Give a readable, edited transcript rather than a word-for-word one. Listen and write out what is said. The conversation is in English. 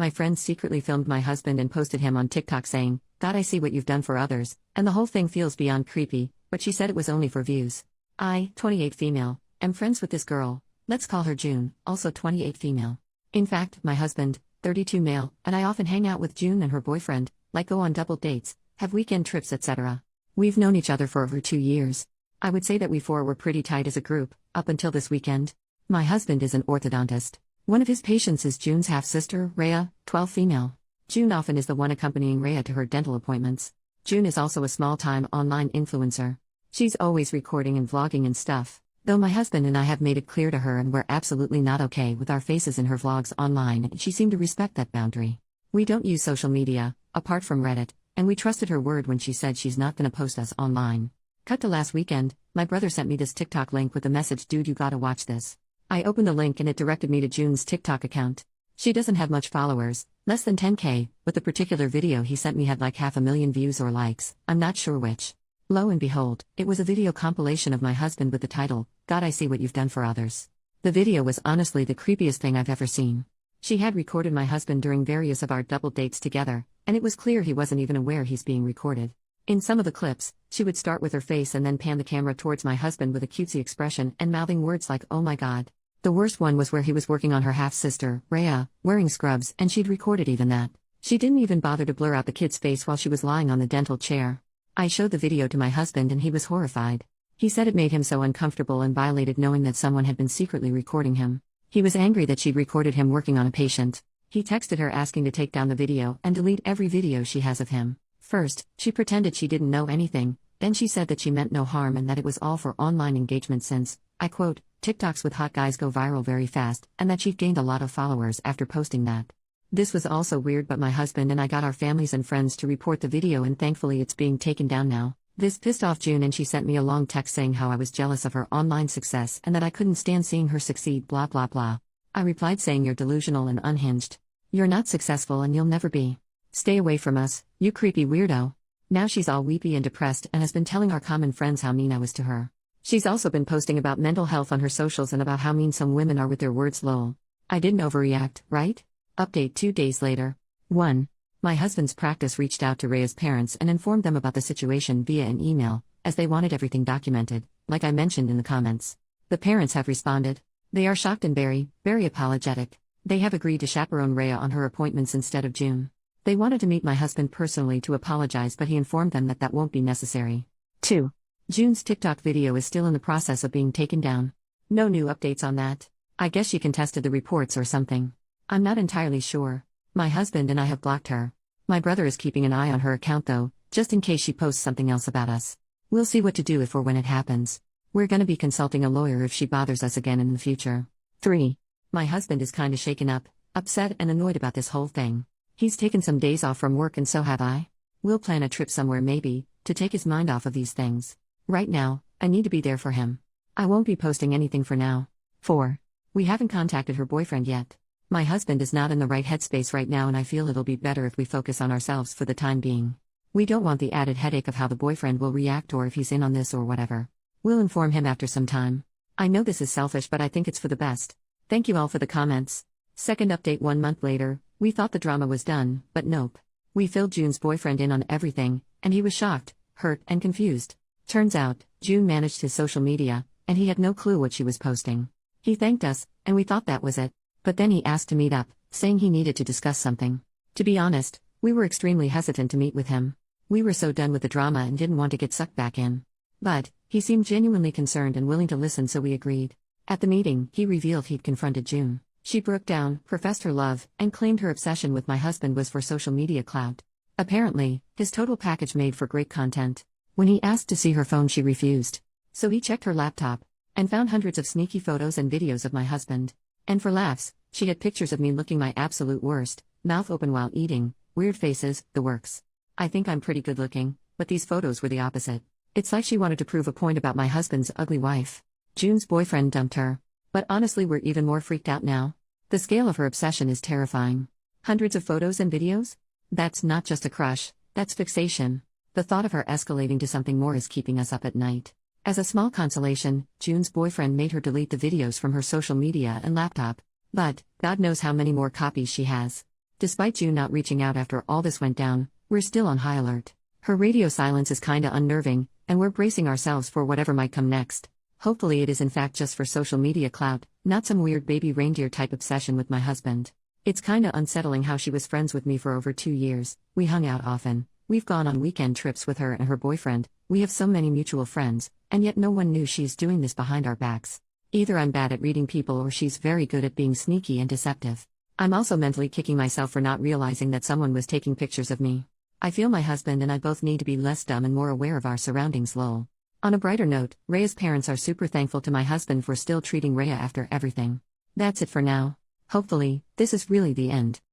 My friend secretly filmed my husband and posted him on TikTok saying, "God, I see what you've done for others," and the whole thing feels beyond creepy, but she said it was only for views. I, 28 female, am friends with this girl, let's call her June, also 28 female. In fact, my husband, 32 male, and I often hang out with June and her boyfriend, like go on double dates, have weekend trips, etc. We've known each other for over 2 years. I would say that we four were pretty tight as a group, up until this weekend. My husband is an orthodontist. One of his patients is June's half-sister, Rhea, 12 female. June often is the one accompanying Rhea to her dental appointments. June is also a small-time online influencer. She's always recording and vlogging and stuff. Though my husband and I have made it clear to her and we're absolutely not okay with our faces in her vlogs online, and she seemed to respect that boundary. We don't use social media, apart from Reddit, and we trusted her word when she said she's not gonna post us online. Cut to last weekend, my brother sent me this TikTok link with the message, "Dude, you gotta watch this." I opened the link and it directed me to June's TikTok account. She doesn't have much followers, less than 10K, but the particular video he sent me had like 500,000 views or likes, I'm not sure which. Lo and behold, it was a video compilation of my husband with the title, "God, I see what you've done for others." The video was honestly the creepiest thing I've ever seen. She had recorded my husband during various of our double dates together, and it was clear he wasn't even aware he's being recorded. In some of the clips, she would start with her face and then pan the camera towards my husband with a cutesy expression and mouthing words like, "Oh my God." The worst one was where he was working on her half-sister, Rhea, wearing scrubs, and she'd recorded even that. She didn't even bother to blur out the kid's face while she was lying on the dental chair. I showed the video to my husband and he was horrified. He said it made him so uncomfortable and violated knowing that someone had been secretly recording him. He was angry that she'd recorded him working on a patient. He texted her asking to take down the video and delete every video she has of him. First, she pretended she didn't know anything, then she said that she meant no harm and that it was all for online engagement since, I quote, "TikToks with hot guys go viral very fast," and that she'd gained a lot of followers after posting that. This was also weird, but my husband and I got our families and friends to report the video and thankfully it's being taken down now. This pissed off June and she sent me a long text saying how I was jealous of her online success and that I couldn't stand seeing her succeed, blah blah blah. I replied saying, "You're delusional and unhinged. You're not successful and you'll never be. Stay away from us, you creepy weirdo." Now she's all weepy and depressed and has been telling our common friends how mean I was to her. She's also been posting about mental health on her socials and about how mean some women are with their words, lol. I didn't overreact, right? Update 2 days later. 1. My husband's practice reached out to Rhea's parents and informed them about the situation via an email, as they wanted everything documented, like I mentioned in the comments. The parents have responded. They are shocked and very apologetic. They have agreed to chaperone Rhea on her appointments instead of June. They wanted to meet my husband personally to apologize, but he informed them that that won't be necessary. 2. June's TikTok video is still in the process of being taken down. No new updates on that. I guess she contested the reports or something. I'm not entirely sure. My husband and I have blocked her. My brother is keeping an eye on her account though, just in case she posts something else about us. We'll see what to do if or when it happens. We're gonna be consulting a lawyer if she bothers us again in the future. 3. My husband is kinda shaken up, upset and annoyed about this whole thing. He's taken some days off from work and so have I. We'll plan a trip somewhere maybe, to take his mind off of these things. Right now, I need to be there for him. I won't be posting anything for now. 4. We haven't contacted her boyfriend yet. My husband is not in the right headspace right now and I feel it'll be better if we focus on ourselves for the time being. We don't want the added headache of how the boyfriend will react or if he's in on this or whatever. We'll inform him after some time. I know this is selfish but I think it's for the best. Thank you all for the comments. Second update 1 month later, we thought the drama was done, but nope. We filled June's boyfriend in on everything, and he was shocked, hurt, and confused. Turns out, June managed his social media, and he had no clue what she was posting. He thanked us, and we thought that was it. But then he asked to meet up, saying he needed to discuss something. To be honest, we were extremely hesitant to meet with him. We were so done with the drama and didn't want to get sucked back in. But, he seemed genuinely concerned and willing to listen, so we agreed. At the meeting, he revealed he'd confronted June. She broke down, professed her love, and claimed her obsession with my husband was for social media clout. Apparently, his total package made for great content. When he asked to see her phone, she refused. So he checked her laptop, and found hundreds of sneaky photos and videos of my husband. And for laughs, she had pictures of me looking my absolute worst, mouth open while eating, weird faces, the works. I think I'm pretty good looking, but these photos were the opposite. It's like she wanted to prove a point about my husband's ugly wife. June's boyfriend dumped her. But honestly, we're even more freaked out now. The scale of her obsession is terrifying. Hundreds of photos and videos? That's not just a crush, that's fixation. The thought of her escalating to something more is keeping us up at night. As a small consolation, June's boyfriend made her delete the videos from her social media and laptop. But, God knows how many more copies she has. Despite June not reaching out after all this went down, we're still on high alert. Her radio silence is kinda unnerving, and we're bracing ourselves for whatever might come next. Hopefully it is in fact just for social media clout, not some weird baby reindeer type obsession with my husband. It's kinda unsettling how she was friends with me for over 2 years, we hung out often, we've gone on weekend trips with her and her boyfriend, we have so many mutual friends, and yet no one knew she's doing this behind our backs. Either I'm bad at reading people or she's very good at being sneaky and deceptive. I'm also mentally kicking myself for not realizing that someone was taking pictures of me. I feel my husband and I both need to be less dumb and more aware of our surroundings, lol. On a brighter note, Rhea's parents are super thankful to my husband for still treating Rhea after everything. That's it for now. Hopefully, this is really the end.